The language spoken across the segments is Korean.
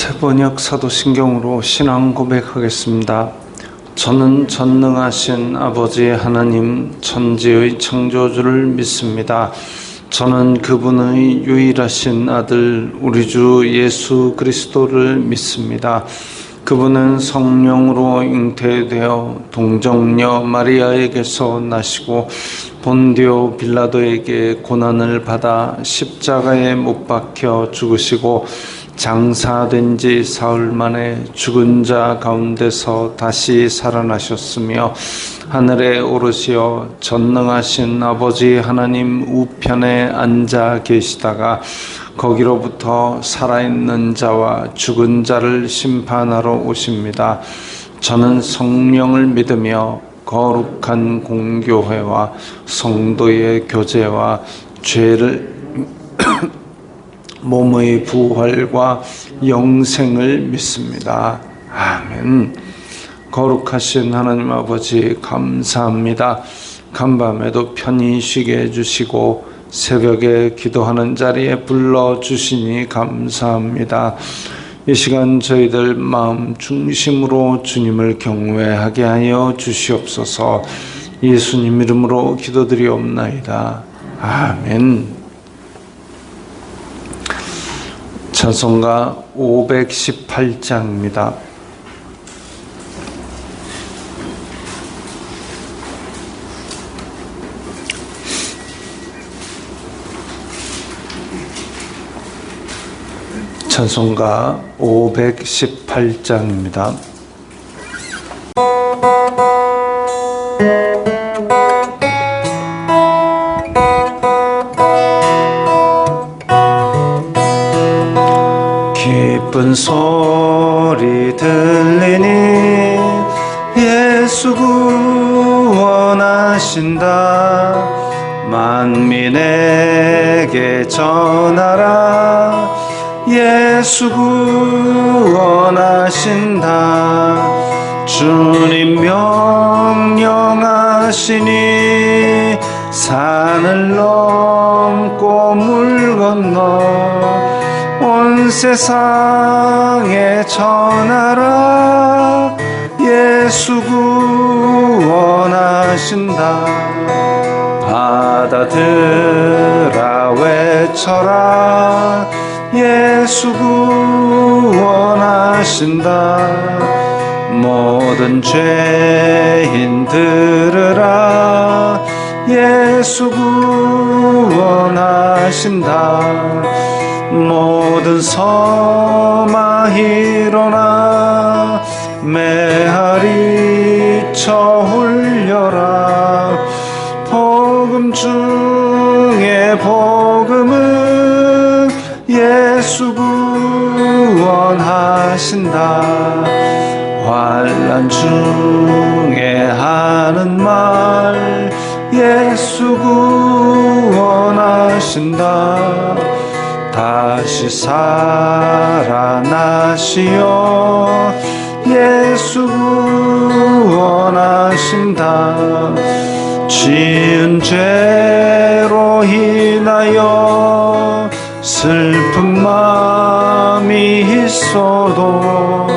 새번역 사도신경으로 신앙 고백하겠습니다. 저는 전능하신 아버지 하나님 천지의 창조주를 믿습니다. 저는 그분의 유일하신 아들 우리 주 예수 그리스도를 믿습니다. 그분은 성령으로 잉태되어 동정녀 마리아에게서 나시고 본디오 빌라도에게 고난을 받아 십자가에 못 박혀 죽으시고 장사된 지 사흘 만에 죽은 자 가운데서 다시 살아나셨으며 하늘에 오르시어 전능하신 아버지 하나님 우편에 앉아 계시다가 거기로부터 살아있는 자와 죽은 자를 심판하러 오십니다. 저는 성령을 믿으며 거룩한 공교회와 성도의 교제와 죄를 몸의 부활과 영생을 믿습니다. 아멘. 거룩하신 하나님 아버지 감사합니다. 간밤에도 편히 쉬게 해주시고 새벽에 기도하는 자리에 불러주시니 감사합니다. 이 시간 저희들 마음 중심으로 주님을 경외하게 하여 주시옵소서. 예수님 이름으로 기도드리옵나이다. 아멘. 찬송가 518장입니다. 찬송가 518장입니다. 기쁜 소리 들리니 예수 구원하신다. 만민에게 전하라. 예수 구원하신다. 주님 명령하시니 산을 넘고 물 건너 온 세상에 전하라. 예수 구원하신다. 바다들아 외쳐라. 예수 구원하신다. 모든 죄인 들으라. 예수 구원하신다. 모든 서마 일어나 메아리 쳐 홀려라. 복음 중에 복음은 예수 구원하신다. 환난 중에 하는 말 예수 구원하신다. 다시 살아나시어 예수 구원하신다. 지은 죄로 인하여 슬픈 마음이 있어도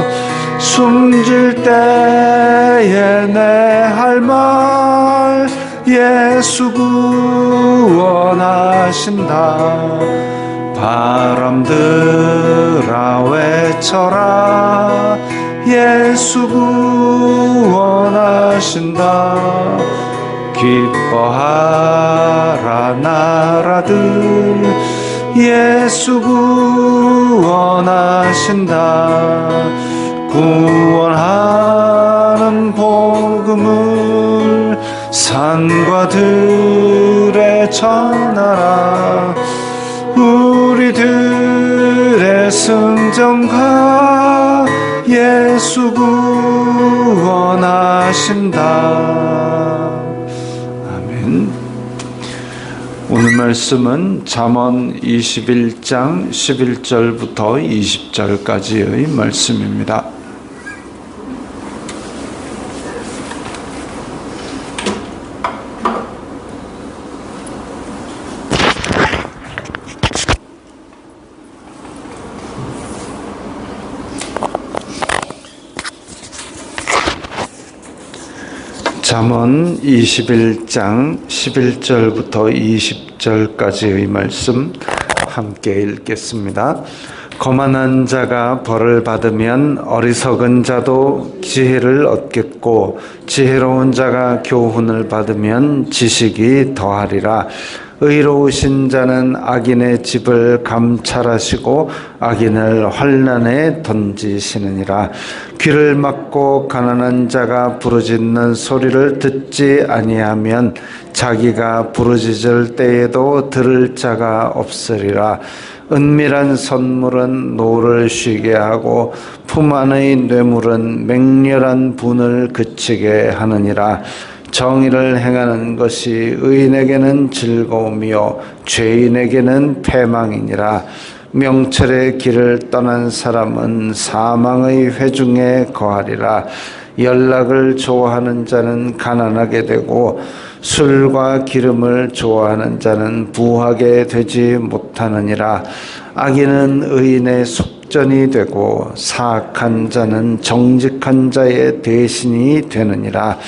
숨질 때에 내 할 말 예수 구원하신다. 바람들아 외쳐라. 예수 구원하신다. 기뻐하라 나라들 예수 구원하신다. 구원하는 복음을 산과 들에 전하라. 우리들의 승정가 예수 구원하신다. 아멘. 오늘 말씀은 잠언 21장 11절부터 20절까지의 말씀입니다. 잠언 21장 11절부터 20절까지의 말씀 함께 읽겠습니다. 거만한 자가 벌을 받으면 어리석은 자도 지혜를 얻겠고 지혜로운 자가 교훈을 받으면 지식이 더하리라. 의로우신 자는 악인의 집을 감찰하시고 악인을 환난에 던지시느니라. 귀를 막고 가난한 자가 부르짖는 소리를 듣지 아니하면 자기가 부르짖을 때에도 들을 자가 없으리라. 은밀한 선물은 노를 쉬게 하고 품 안의 뇌물은 맹렬한 분을 그치게 하느니라. 정의를 행하는 것이 의인에게는 즐거움이요 죄인에게는 패망이니라. 명철의 길을 떠난 사람은 사망의 회중에 거하리라. 연락을 좋아하는 자는 가난하게 되고 술과 기름을 좋아하는 자는 부하게 되지 못하느니라. 악인은 의인의 속전이 되고 사악한 자는 정직한 자의 대신이 되느니라.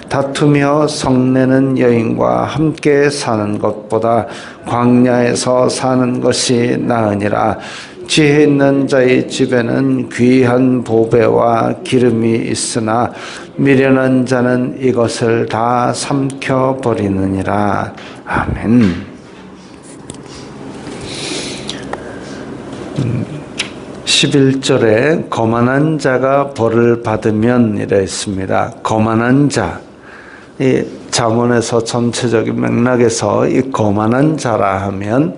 다투며 성내는 여인과 함께 사는 것보다 광야에서 사는 것이 나으니라. 지혜 있는 자의 집에는 귀한 보배와 기름이 있으나 미련한 자는 이것을 다 삼켜버리느니라. 아멘. 11절에 거만한 자가 벌을 받으면 이라 했습니다. 거만한 자. 이 잠언에서 전체적인 맥락에서 이 거만한 자라 하면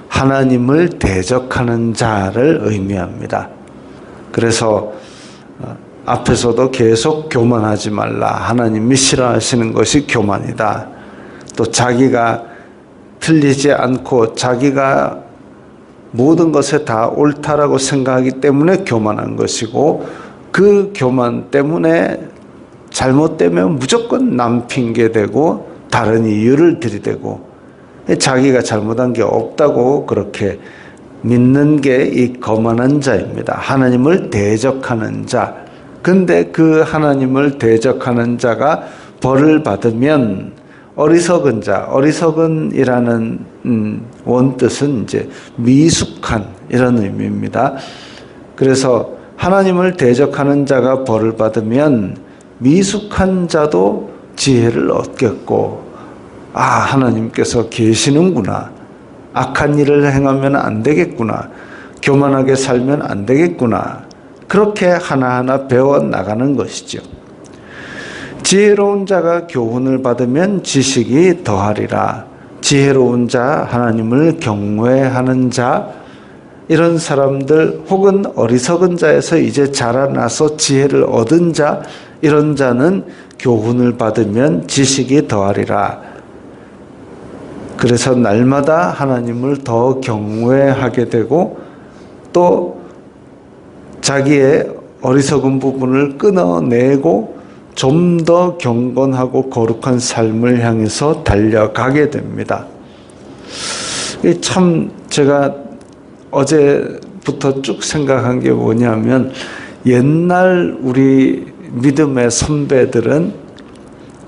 하나님을 대적하는 자를 의미합니다. 그래서 앞에서도 계속 교만하지 말라. 하나님이 싫어하시는 것이 교만이다. 또 자기가 틀리지 않고 자기가 모든 것에 다 옳다라고 생각하기 때문에 교만한 것이고 그 교만 때문에 잘못되면 무조건 남 핑계대고 다른 이유를 들이대고 자기가 잘못한 게 없다고 그렇게 믿는 게 이 거만한 자입니다. 하나님을 대적하는 자. 근데 그 하나님을 대적하는 자가 벌을 받으면 어리석은 자, 어리석은이라는 원뜻은 이제 미숙한 이런 의미입니다. 그래서 하나님을 대적하는 자가 벌을 받으면 미숙한 자도 지혜를 얻겠고, 아, 하나님께서 계시는구나. 악한 일을 행하면 안 되겠구나. 교만하게 살면 안 되겠구나. 그렇게 하나하나 배워나가는 것이죠. 지혜로운 자가 교훈을 받으면 지식이 더하리라. 지혜로운 자, 하나님을 경외하는 자, 이런 사람들 혹은 어리석은 자에서 이제 자라나서 지혜를 얻은 자, 이런 자는 교훈을 받으면 지식이 더하리라. 그래서 날마다 하나님을 더 경외하게 되고 또 자기의 어리석은 부분을 끊어내고 좀 더 경건하고 거룩한 삶을 향해서 달려가게 됩니다. 참 제가 어제부터 쭉 생각한 게 뭐냐면 옛날 우리 믿음의 선배들은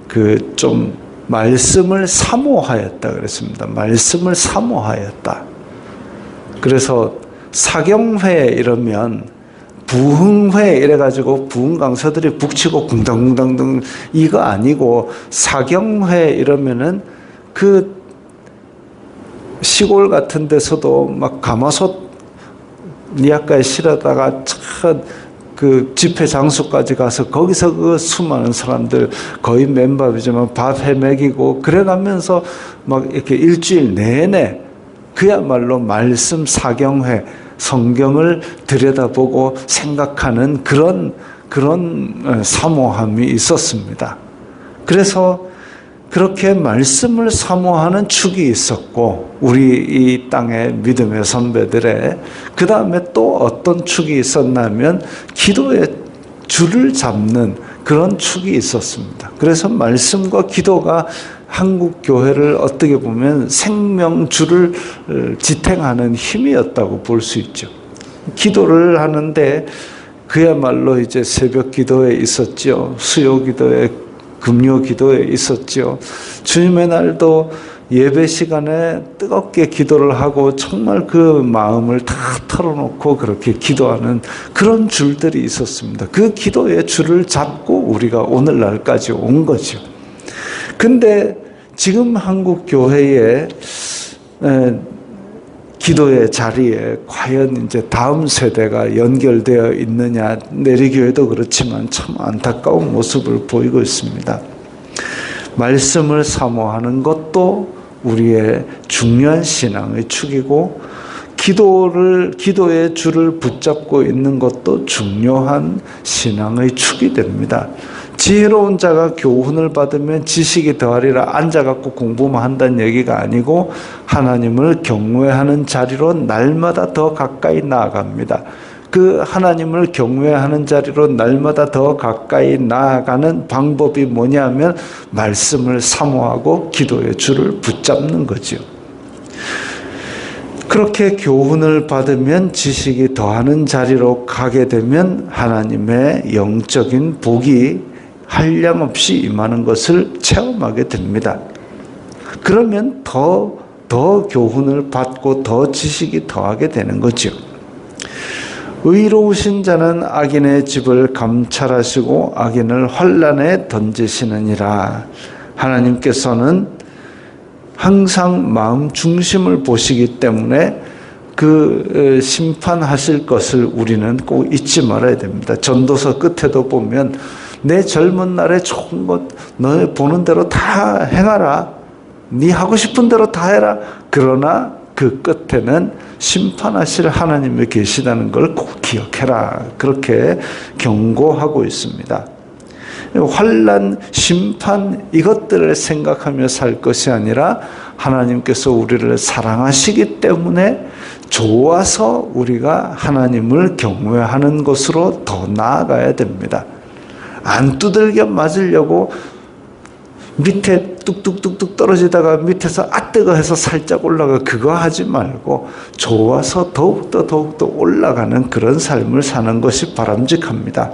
그 좀 말씀을 사모하였다 그랬습니다. 말씀을 사모하였다. 그래서 사경회 이러면 부흥회 이래가지고 부흥 강사들이 북치고 쿵당쿵당 이거 아니고 사경회 이러면은 그 시골 같은 데서도 막 가마솥 니아가에 실어다가 그 집회 장소까지 가서 거기서 그 수많은 사람들 거의 맨밥이지만 밥 해먹이고 그래가면서 막 이렇게 일주일 내내 그야말로 말씀 사경회 성경을 들여다보고 생각하는 그런 사모함이 있었습니다. 그래서 그렇게 말씀을 사모하는 축이 있었고 우리 이 땅의 믿음의 선배들의 그 다음에 또 어떤 축이 있었냐면 기도의 줄을 잡는 그런 축이 있었습니다. 그래서 말씀과 기도가 한국 교회를 어떻게 보면 생명줄을 지탱하는 힘이었다고 볼 수 있죠. 기도를 하는데 그야말로 이제 새벽 기도에 있었죠. 수요 기도에 금요 기도에 있었죠. 주님의 날도 예배 시간에 뜨겁게 기도를 하고 정말 그 마음을 다 털어놓고 그렇게 기도하는 그런 줄들이 있었습니다. 그 기도의 줄을 잡고 우리가 오늘날까지 온 거죠. 근데 지금 한국 교회의 기도의 자리에 과연 이제 다음 세대가 연결되어 있느냐, 내리교회도 그렇지만 참 안타까운 모습을 보이고 있습니다. 말씀을 사모하는 것도 우리의 중요한 신앙의 축이고, 기도의 줄을 붙잡고 있는 것도 중요한 신앙의 축이 됩니다. 지혜로운 자가 교훈을 받으면 지식이 더하리라. 앉아갖고 공부만 한다는 얘기가 아니고 하나님을 경외하는 자리로 날마다 더 가까이 나아갑니다. 그 하나님을 경외하는 자리로 날마다 더 가까이 나아가는 방법이 뭐냐면 말씀을 사모하고 기도의 줄을 붙잡는 거죠. 그렇게 교훈을 받으면 지식이 더하는 자리로 가게 되면 하나님의 영적인 복이 한량없이 임하는 것을 체험하게 됩니다. 그러면 더 교훈을 받고 더 지식이 더하게 되는 거죠. 의로우신 자는 악인의 집을 감찰하시고 악인을 환난에 던지시느니라. 하나님께서는 항상 마음 중심을 보시기 때문에 그 심판하실 것을 우리는 꼭 잊지 말아야 됩니다. 전도서 끝에도 보면 내 젊은 날에 좋은 것 너희 보는 대로 다 행하라. 네 하고 싶은 대로 다 해라. 그러나 그 끝에는 심판하실 하나님이 계시다는 걸 꼭 기억해라. 그렇게 경고하고 있습니다. 환난, 심판 이것들을 생각하며 살 것이 아니라 하나님께서 우리를 사랑하시기 때문에 좋아서 우리가 하나님을 경외하는 것으로 더 나아가야 됩니다. 안 두들겨 맞으려고 밑에 뚝뚝뚝뚝 떨어지다가 밑에서 뜨거 해서 살짝 올라가 그거 하지 말고 좋아서 더욱더 올라가는 그런 삶을 사는 것이 바람직합니다.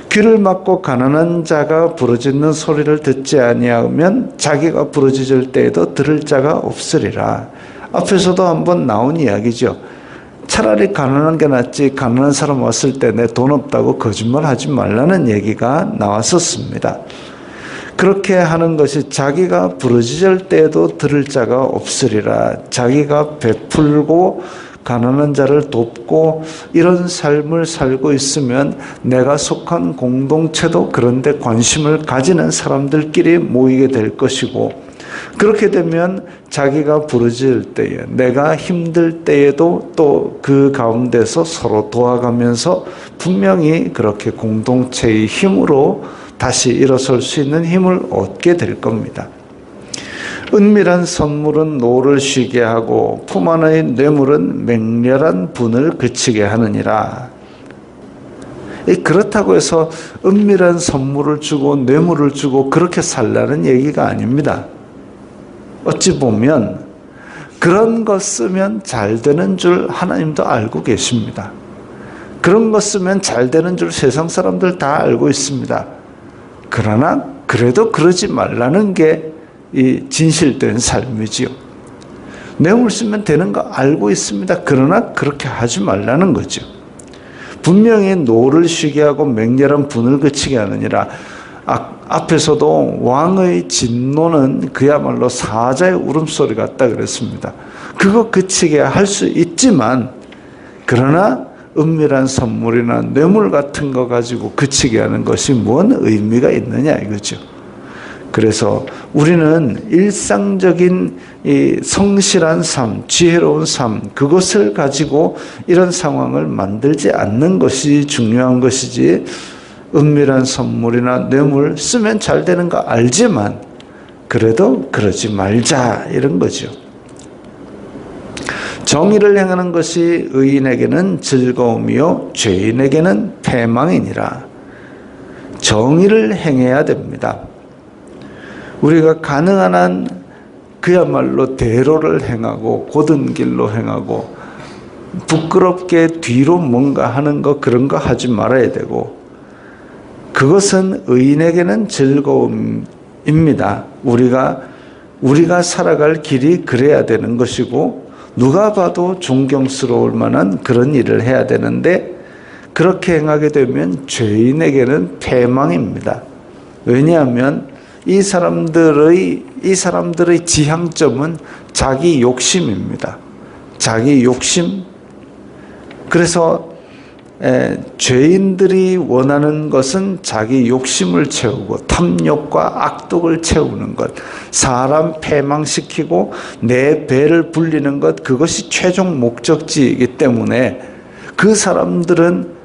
귀를 막고 가난한 자가 부르짖는 소리를 듣지 아니하면 자기가 부르짖을 때에도 들을 자가 없으리라. 앞에서도 한번 나온 이야기죠. 차라리 가난한 게 낫지 가난한 사람 왔을 때 내 돈 없다고 거짓말하지 말라는 얘기가 나왔었습니다. 그렇게 하는 것이 자기가 부르짖을 때에도 들을 자가 없으리라. 자기가 베풀고 가난한 자를 돕고 이런 삶을 살고 있으면 내가 속한 공동체도 그런데 관심을 가지는 사람들끼리 모이게 될 것이고, 그렇게 되면 자기가 부르짖을 때에 내가 힘들 때에도 또 그 가운데서 서로 도와가면서 분명히 그렇게 공동체의 힘으로 다시 일어설 수 있는 힘을 얻게 될 겁니다. 은밀한 선물은 노를 쉬게 하고 품 안의 뇌물은 맹렬한 분을 그치게 하느니라. 그렇다고 해서 은밀한 선물을 주고 뇌물을 주고 그렇게 살라는 얘기가 아닙니다. 어찌 보면 그런 거 쓰면 잘 되는 줄 하나님도 알고 계십니다. 그런 거 쓰면 잘 되는 줄 세상 사람들 다 알고 있습니다. 그러나 그래도 그러지 말라는 게 이 진실된 삶이지요. 뇌물 쓰면 되는 거 알고 있습니다. 그러나 그렇게 하지 말라는 거죠. 분명히 노를 쉬게 하고 맹렬한 분을 그치게 하느니라. 앞에서도 왕의 진노는 그야말로 사자의 울음소리 같다 그랬습니다. 그거 그치게 할 수 있지만 그러나 은밀한 선물이나 뇌물 같은 거 가지고 그치게 하는 것이 뭔 의미가 있느냐 이거죠. 그래서 우리는 일상적인 이 성실한 삶, 지혜로운 삶, 그것을 가지고 이런 상황을 만들지 않는 것이 중요한 것이지, 은밀한 선물이나 뇌물 쓰면 잘 되는 거 알지만 그래도 그러지 말자 이런 거죠. 정의를 행하는 것이 의인에게는 즐거움이요 죄인에게는 패망이니라. 정의를 행해야 됩니다. 우리가 가능한 한 그야말로 대로를 행하고 곧은 길로 행하고 부끄럽게 뒤로 뭔가 하는 거 그런 거 하지 말아야 되고, 그것은 의인에게는 즐거움입니다. 우리가 살아갈 길이 그래야 되는 것이고 누가 봐도 존경스러울 만한 그런 일을 해야 되는데 그렇게 행하게 되면 죄인에게는 패망입니다. 왜냐하면 이 사람들의 지향점은 자기 욕심입니다. 자기 욕심. 그래서 죄인들이 원하는 것은 자기 욕심을 채우고 탐욕과 악독을 채우는 것, 사람 패망시키고 내 배를 불리는 것, 그것이 최종 목적지이기 때문에 그 사람들은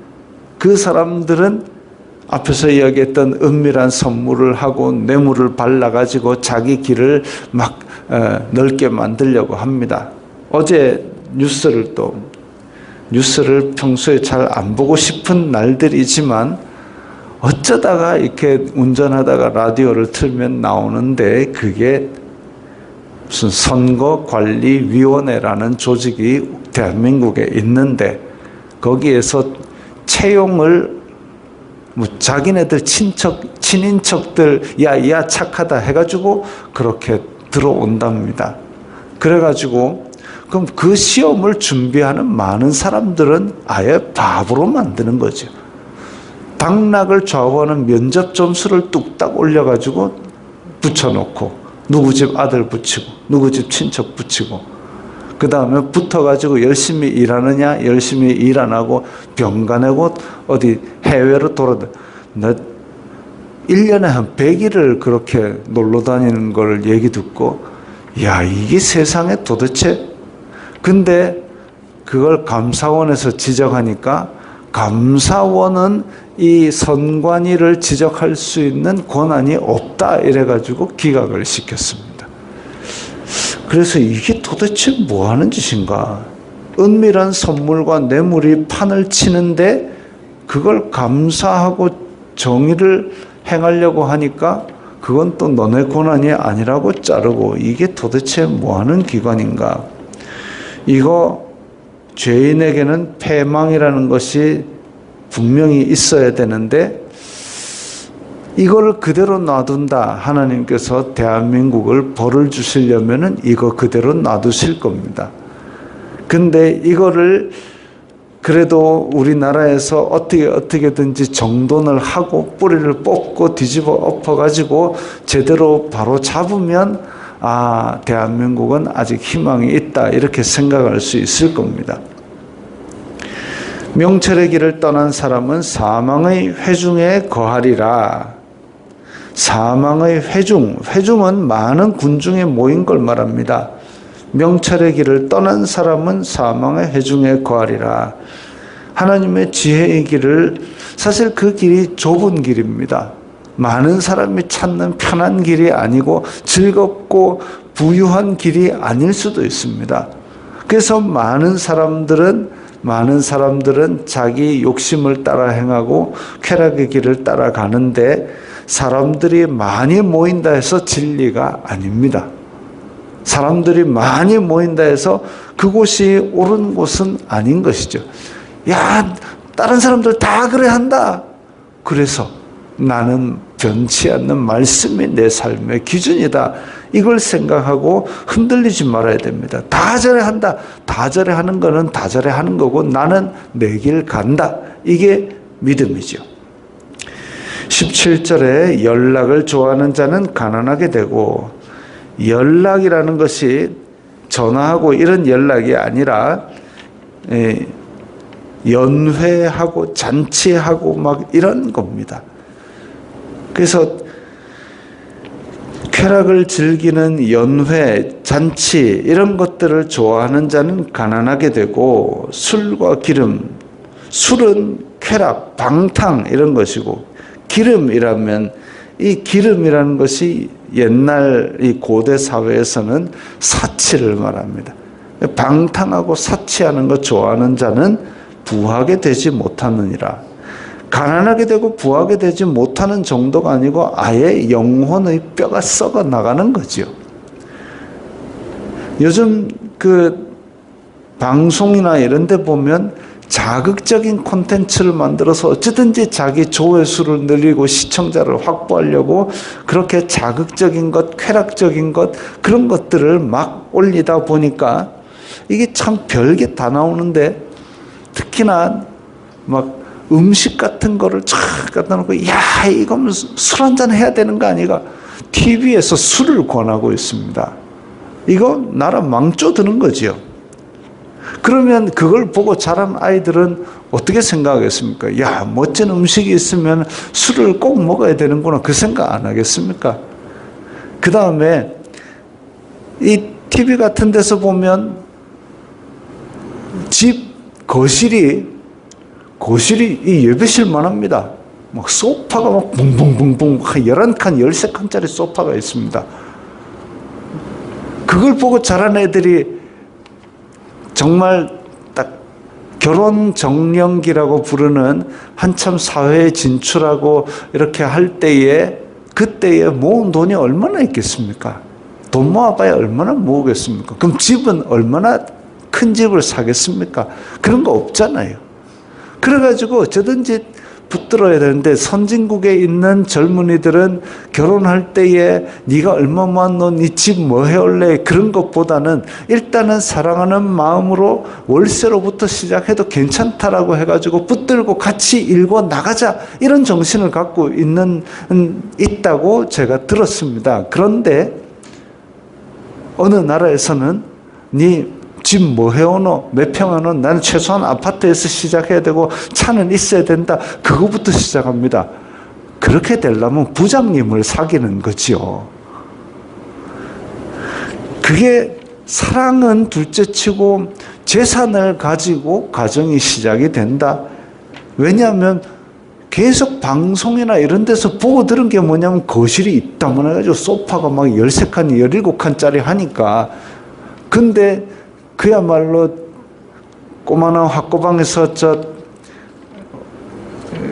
앞에서 이야기했던 은밀한 선물을 하고 뇌물을 발라가지고 자기 길을 막 넓게 만들려고 합니다. 어제 뉴스를 평소에 잘 안 보고 싶은 날들이지만 어쩌다가 이렇게 운전하다가 라디오를 틀면 나오는데 그게 무슨 선거관리위원회라는 조직이 대한민국에 있는데 거기에서 채용을 자기네들 친인척들 야 착하다 해가지고 그렇게 들어온답니다. 그래가지고 그럼 그 시험을 준비하는 많은 사람들은 아예 바보로 만드는 거죠. 당락을 좌우하는 면접 점수를 뚝딱 올려가지고 붙여놓고 누구 집 아들 붙이고 누구 집 친척 붙이고 그 다음에 붙어가지고 열심히 일하느냐 열심히 일 안 하고 병가내고 어디 해외로 돌아다. 나 1년에 한 100일을 그렇게 놀러 다니는 걸 얘기 듣고 야 이게 세상에 도대체. 근데 그걸 감사원에서 지적하니까 감사원은 이 선관위를 지적할 수 있는 권한이 없다 이래가지고 기각을 시켰습니다. 그래서 이게 도대체 뭐 하는 짓인가. 은밀한 선물과 뇌물이 판을 치는데 그걸 감사하고 정의를 행하려고 하니까 그건 또 너네 권한이 아니라고 자르고 이게 도대체 뭐 하는 기관인가. 이거 죄인에게는 패망이라는 것이 분명히 있어야 되는데 이걸 그대로 놔둔다. 하나님께서 대한민국을 벌을 주시려면은 이거 그대로 놔두실 겁니다. 근데 이거를 그래도 우리나라에서 어떻게든지 정돈을 하고 뿌리를 뽑고 뒤집어 엎어가지고 제대로 바로 잡으면 아, 대한민국은 아직 희망이 있다. 이렇게 생각할 수 있을 겁니다. 명철의 길을 떠난 사람은 사망의 회중에 거하리라. 사망의 회중은 많은 군중에 모인 걸 말합니다. 명철의 길을 떠난 사람은 사망의 회중에 거하리라. 하나님의 지혜의 길을 사실 그 길이 좁은 길입니다. 많은 사람이 찾는 편한 길이 아니고 즐겁고 부유한 길이 아닐 수도 있습니다. 그래서 많은 사람들은 자기 욕심을 따라 행하고 쾌락의 길을 따라가는데 사람들이 많이 모인다 해서 진리가 아닙니다. 사람들이 많이 모인다 해서 그곳이 옳은 곳은 아닌 것이죠. 야, 다른 사람들 다 그래 한다. 그래서 나는 변치 않는 말씀이 내 삶의 기준이다. 이걸 생각하고 흔들리지 말아야 됩니다. 다 저래 한다. 다 저래 하는 거는 다 저래 하는 거고 나는 내 길 간다. 이게 믿음이죠. 17절에 연락을 좋아하는 자는 가난하게 되고, 연락이라는 것이 전화하고 이런 연락이 아니라 연회하고 잔치하고 막 이런 겁니다. 그래서 쾌락을 즐기는 연회, 잔치 이런 것들을 좋아하는 자는 가난하게 되고, 술과 기름, 술은 쾌락, 방탕 이런 것이고, 기름이라면 이 기름이라는 것이 옛날 이 고대 사회에서는 사치를 말합니다. 방탕하고 사치하는 것 좋아하는 자는 부하게 되지 못하느니라. 가난하게 되고 부하게 되지 못하는 정도가 아니고 아예 영혼의 뼈가 썩어 나가는 거죠. 요즘 그 방송이나 이런 데 보면 자극적인 콘텐츠를 만들어서 어찌든지 자기 조회수를 늘리고 시청자를 확보하려고 그렇게 자극적인 것, 쾌락적인 것, 그런 것들을 막 올리다 보니까 이게 참 별게 다 나오는데, 특히나 막 음식 같은 거를 쫙 갖다 놓고, 야, 이거면 술 한잔 해야 되는 거 아니가? TV에서 술을 권하고 있습니다. 이거 나라 망조 드는 거지요. 그러면 그걸 보고 자란 아이들은 어떻게 생각하겠습니까? 야, 멋진 음식이 있으면 술을 꼭 먹어야 되는구나. 그 생각 안 하겠습니까? 그 다음에 이 TV 같은 데서 보면 집 거실이 이 예배실만 합니다. 막 소파가 막 붕붕붕붕 11칸, 13칸짜리 소파가 있습니다. 그걸 보고 자란 애들이 정말 딱 결혼 정년기라고 부르는 한참 사회에 진출하고 이렇게 할 때에, 그때에 모은 돈이 얼마나 있겠습니까? 돈 모아봐야 얼마나 모으겠습니까? 그럼 집은 얼마나 큰 집을 사겠습니까? 그런 거 없잖아요. 그래가지고 어쩌든지 붙들어야 되는데, 선진국에 있는 젊은이들은 결혼할 때에 네가 얼마 모았노, 네 집 뭐 해올래, 그런 것보다는 일단은 사랑하는 마음으로 월세로부터 시작해도 괜찮다라고 해가지고 붙들고 같이 일고 나가자, 이런 정신을 갖고 있다고 제가 들었습니다. 그런데 어느 나라에서는 네 집 뭐 해오노? 몇 평 하노? 나는 최소한 아파트에서 시작해야 되고 차는 있어야 된다. 그거부터 시작합니다. 그렇게 되려면 부장님을 사귀는 거지요. 그게 사랑은 둘째치고 재산을 가지고 가정이 시작이 된다. 왜냐하면 계속 방송이나 이런 데서 보고 들은 게 뭐냐면, 거실이 있다만 해가지고 소파가 막 13칸, 17칸짜리 하니까. 근데 그야말로 꼬마나 학고방에서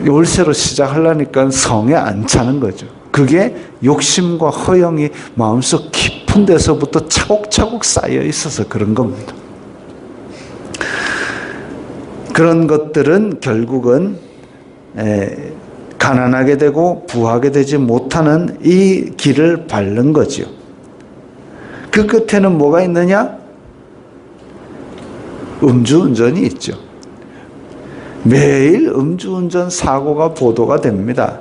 월세로 시작하려니까 성에 안 차는 거죠. 그게 욕심과 허영이 마음속 깊은 데서부터 차곡차곡 쌓여 있어서 그런 겁니다. 그런 것들은 결국은 가난하게 되고 부하게 되지 못하는 이 길을 밟는 거지요. 그 끝에는 뭐가 있느냐? 음주운전이 있죠. 매일 음주운전 사고가 보도가 됩니다.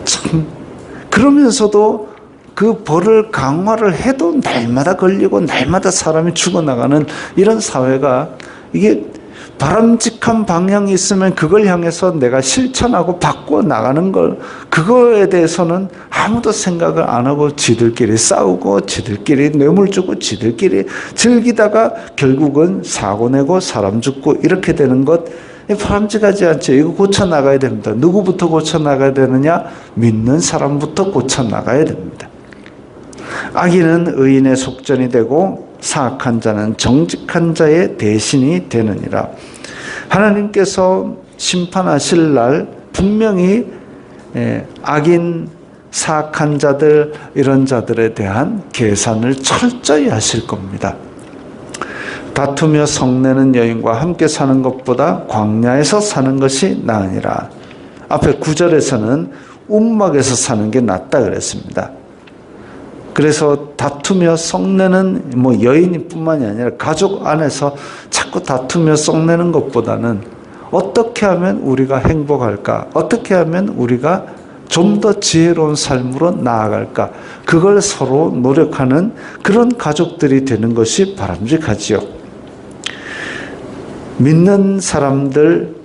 참, 그러면서도 그 벌을 강화를 해도 날마다 걸리고 날마다 사람이 죽어나가는 이런 사회가, 이게 바람직한 방향이 있으면 그걸 향해서 내가 실천하고 바꿔 나가는 걸, 그거에 대해서는 아무도 생각을 안 하고 지들끼리 싸우고 지들끼리 뇌물 주고 지들끼리 즐기다가 결국은 사고 내고 사람 죽고 이렇게 되는 것, 바람직하지 않죠. 이거 고쳐 나가야 됩니다. 누구부터 고쳐 나가야 되느냐? 믿는 사람부터 고쳐 나가야 됩니다. 악인은 의인의 속전이 되고 사악한 자는 정직한 자의 대신이 되느니라. 하나님께서 심판하실 날 분명히 악인, 사악한 자들, 이런 자들에 대한 계산을 철저히 하실 겁니다. 다투며 성내는 여인과 함께 사는 것보다 광야에서 사는 것이 나으니라. 앞에 9절에서는 움막에서 사는 게 낫다 그랬습니다. 그래서 다투며 썩내는 여인뿐만이 아니라 가족 안에서 자꾸 다투며 썩내는 것보다는 어떻게 하면 우리가 행복할까? 어떻게 하면 우리가 좀 더 지혜로운 삶으로 나아갈까? 그걸 서로 노력하는 그런 가족들이 되는 것이 바람직하지요. 믿는 사람들,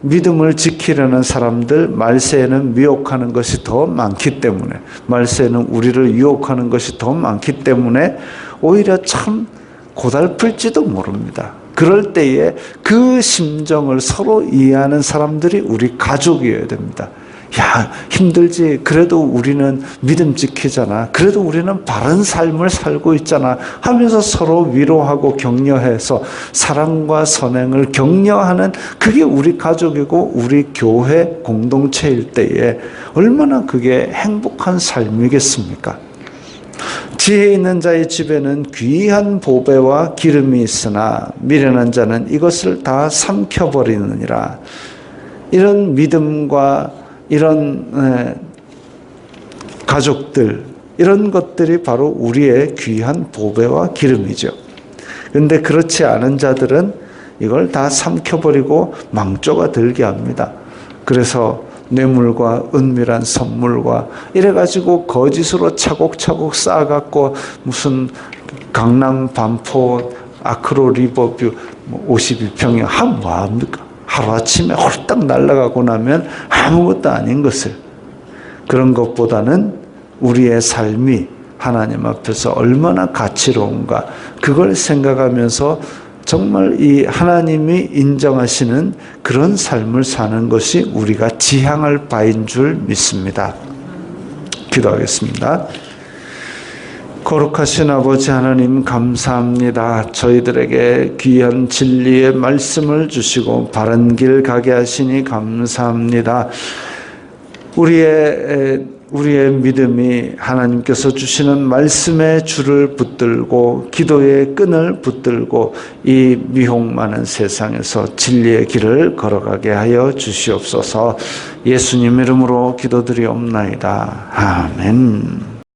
믿음을 지키려는 사람들, 말세에는 미혹하는 것이 더 많기 때문에, 말세에는 우리를 유혹하는 것이 더 많기 때문에 오히려 참 고달플지도 모릅니다. 그럴 때에 그 심정을 서로 이해하는 사람들이 우리 가족이어야 됩니다. 야, 힘들지. 그래도 우리는 믿음 지키잖아. 그래도 우리는 바른 삶을 살고 있잖아. 하면서 서로 위로하고 격려해서 사랑과 선행을 격려하는, 그게 우리 가족이고 우리 교회 공동체일 때에 얼마나 그게 행복한 삶이겠습니까? 지혜 있는 자의 집에는 귀한 보배와 기름이 있으나 미련한 자는 이것을 다 삼켜버리느니라. 이런 믿음과 이런 가족들, 이런 것들이 바로 우리의 귀한 보배와 기름이죠. 그런데 그렇지 않은 자들은 이걸 다 삼켜버리고 망조가 들게 합니다. 그래서 뇌물과 은밀한 선물과 이래가지고 거짓으로 차곡차곡 쌓아갖고 무슨 강남 반포 아크로 리버뷰 52평이 뭐합니까? 하루아침에 홀딱 날아가고 나면 아무것도 아닌 것을, 그런 것보다는 우리의 삶이 하나님 앞에서 얼마나 가치로운가, 그걸 생각하면서 정말 이 하나님이 인정하시는 그런 삶을 사는 것이 우리가 지향할 바인 줄 믿습니다. 기도하겠습니다. 거룩하신 아버지 하나님, 감사합니다. 저희들에게 귀한 진리의 말씀을 주시고 바른 길 가게 하시니 감사합니다. 우리의 믿음이 하나님께서 주시는 말씀의 줄을 붙들고 기도의 끈을 붙들고 이 미혹 많은 세상에서 진리의 길을 걸어가게 하여 주시옵소서. 예수님 이름으로 기도드리옵나이다. 아멘.